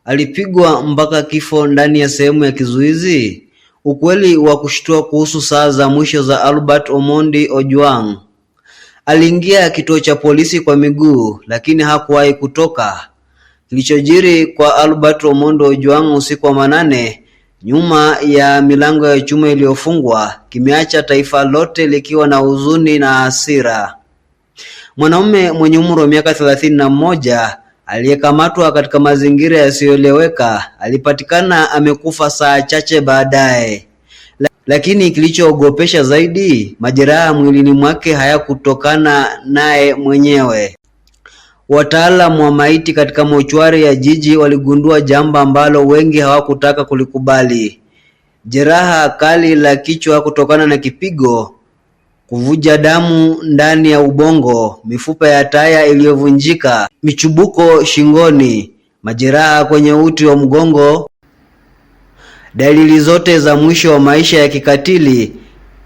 alipigwa mpaka kifo ndani ya sehemu ya kizuizi? Ukweli wa kushtua kuhusu saa za mwisho za Albert Omondi Ojwang. Aliingia kituo cha polisi kwa miguu lakini hakuwahi kutoka. Kilichojiri kwa Albert Omondi Ojwang usiku wa manane nyuma ya milango ya chuma iliyofungwa kimeacha taifa lote likiwa na huzuni na hasira. Mwanaume mwenye umri wa miaka 31 aliyekamatwa katika mazingira yasiyoeleweka alipatikana amekufa saa chache baadaye. Lakini kilichoogopesha zaidi, majeraha mwilini mwake hayakutokana naye mwenyewe. Wataalamu wa maiti katika mochwari ya jiji waligundua jambo ambalo wengi hawakutaka kulikubali. Jeraha kali la kichwa kutokana na kipigo, kuvuja damu ndani ya ubongo, mifupa ya taya iliyovunjika, michubuko shingoni, majeraha kwenye uti wa mgongo. Dalili zote za mwisho wa maisha ya kikatili,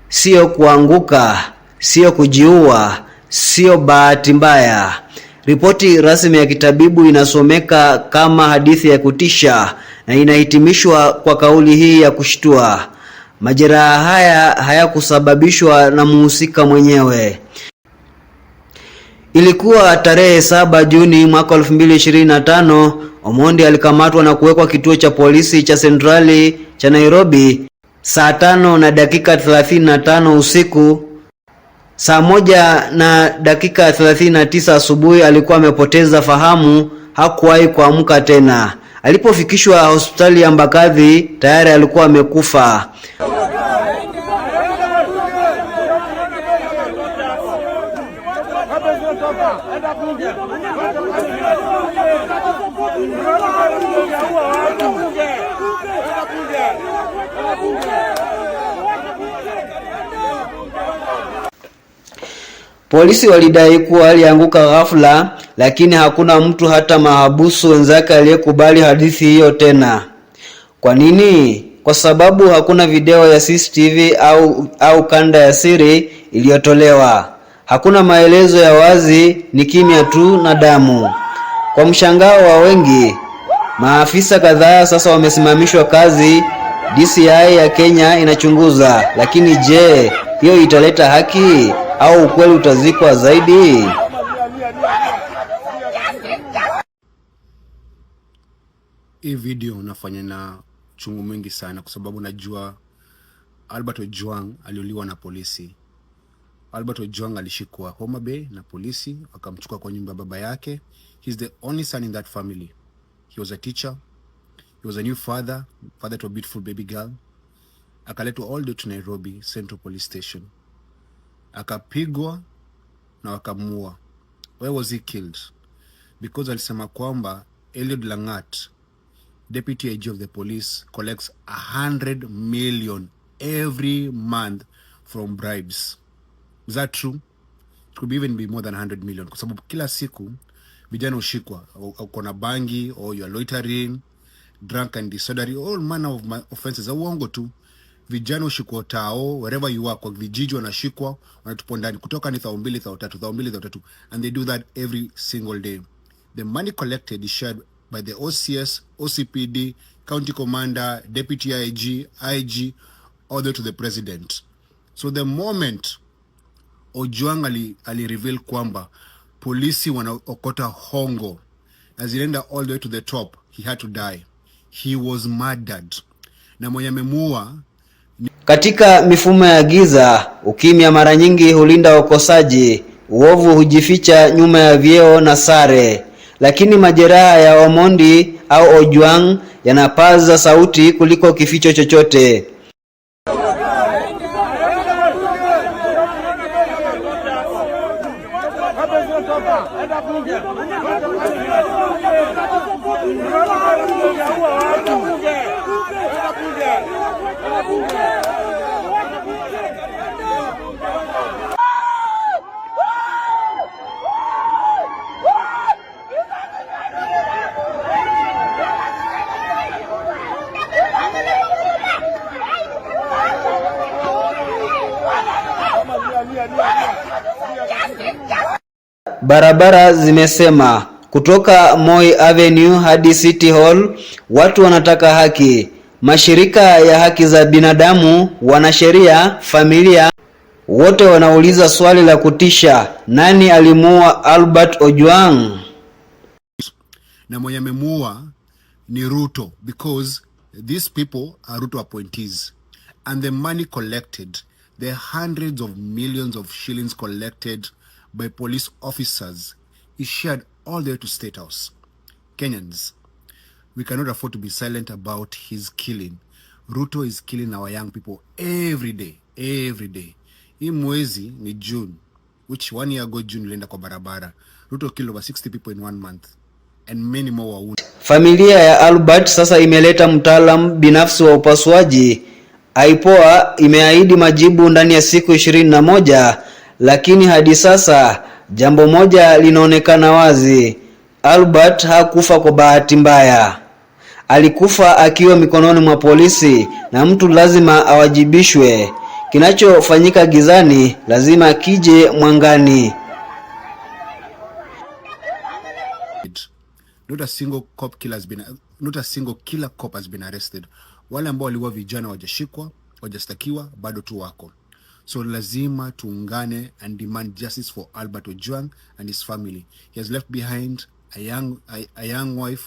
sio kuanguka, sio kujiua, sio bahati mbaya. Ripoti rasmi ya kitabibu inasomeka kama hadithi ya kutisha na inahitimishwa kwa kauli hii ya kushtua: majeraha haya hayakusababishwa na mhusika mwenyewe. Ilikuwa tarehe 7 Juni mwaka 2025, Omondi alikamatwa na kuwekwa kituo cha polisi cha Centrali cha Nairobi saa 5:35 usiku. Saa 1:39 asubuhi alikuwa amepoteza fahamu, hakuwahi kuamka tena. Alipofikishwa hospitali ya Mbagathi tayari alikuwa amekufa. Polisi walidai kuwa alianguka ghafla, lakini hakuna mtu hata mahabusu wenzake aliyekubali hadithi hiyo tena. Kwa nini? Kwa sababu hakuna video ya CCTV au kanda ya siri iliyotolewa. Hakuna maelezo ya wazi, ni kimya tu na damu. Kwa mshangao wa wengi, maafisa kadhaa sasa wamesimamishwa kazi. DCI ya Kenya inachunguza, lakini je, hiyo italeta haki au ukweli utazikwa zaidi? Hii video nafanya na chungu mwingi sana kwa sababu najua Albert Ojwang aliuliwa na polisi. Albert Ojwang alishikwa Homa Bay na polisi, wakamchukua kwa nyumba ya baba yake. He's the only son in that family. He was a teacher. He was a new father to a beautiful baby girl. Akaletwa all the way to Nairobi Central Police Station. Akapigwa na wakamuua. Why was he killed? Because alisema kwamba Eliud Langat, deputy IG of the police, collects 100 million every month from bribes. Is that true? It could even be more than 100 million. Kwa sababu kila siku vijana ushikwa, uko na bangi, or you are loitering, drunk and disorderly, all manner of offenses. Uongo tu. Vijana ushikwa tao, wherever you are, kwa vijiji wanashikwa, wanatupwa ndani, kutoka ni 2,300, and they do that every single day. The money collected is shared by the OCS, OCPD, county commander, deputy IG, all the way to the president. So the moment Ojwang ali reveal kwamba polisi wanaokota hongo na zilienda all the way to the top, he had to die. He was murdered. Na mwenye amemuua. Katika mifumo ya giza, ukimya mara nyingi hulinda wakosaji. Uovu hujificha nyuma ya vyeo na sare. Lakini majeraha ya Omondi au Ojwang yanapaza sauti kuliko kificho chochote. Barabara zimesema Kutoka Moi Avenue hadi City Hall, watu wanataka haki. Mashirika ya haki za binadamu, wanasheria, familia, wote wanauliza swali la kutisha: nani alimuua Albert Ojwang? Na mwenye amemuua ni Ruto, because these people are Ruto appointees, and the money collected, the hundreds of millions of shillings collected by police officers, is shared all the way to State House. Kenyans, we cannot afford to be silent about his killing. Ruto is killing our young people every day, every day. Hii mwezi ni June, which 1 year ago June ilienda kwa barabara. Ruto killed over 60 people in 1 month, and many more were wounded. Familia ya Albert sasa imeleta mtaalamu binafsi wa upasuaji. IPOA imeahidi majibu ndani ya siku 21, lakini hadi sasa jambo moja linaonekana wazi: Albert hakufa kwa bahati mbaya. Alikufa akiwa mikononi mwa polisi, na mtu lazima awajibishwe. Kinachofanyika gizani lazima kije mwangani. Not a single killer cop has been arrested. Wale ambao waliua vijana wajashikwa, wajastakiwa, bado tu wako. So lazima tuungane and demand justice for Albert Ojwang and his family. He has left behind a young wife,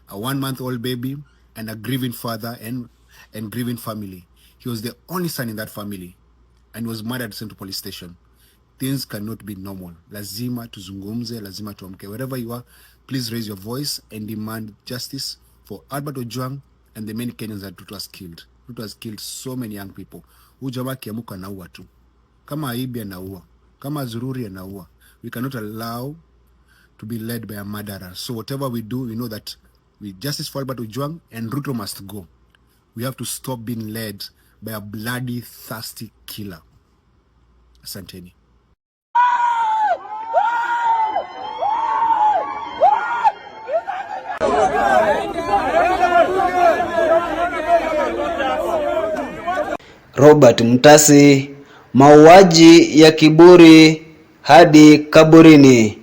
a 1-month-old baby, and a grieving father and grieving family. He was the only son in that family, and was murdered at Central Police Station. Things cannot be normal. Lazima tuzungumze, lazima tuamke. Wherever you are, please raise your voice and demand justice for Albert Ojwang and the many Kenyans that Ruto has killed. Ruto has killed so many young people. Huyu jamaa kiamuka anaua tu. Kama Aibi anaua, kama Zururi anaua. We cannot allow to be led by a murderer. So whatever we do, we know that justice for Albert Ojwang, and Ruto must go. We have to stop being led by a bloody, thirsty killer. Asanteni. Robert Mtasi, mauaji ya kiburi hadi kaburini.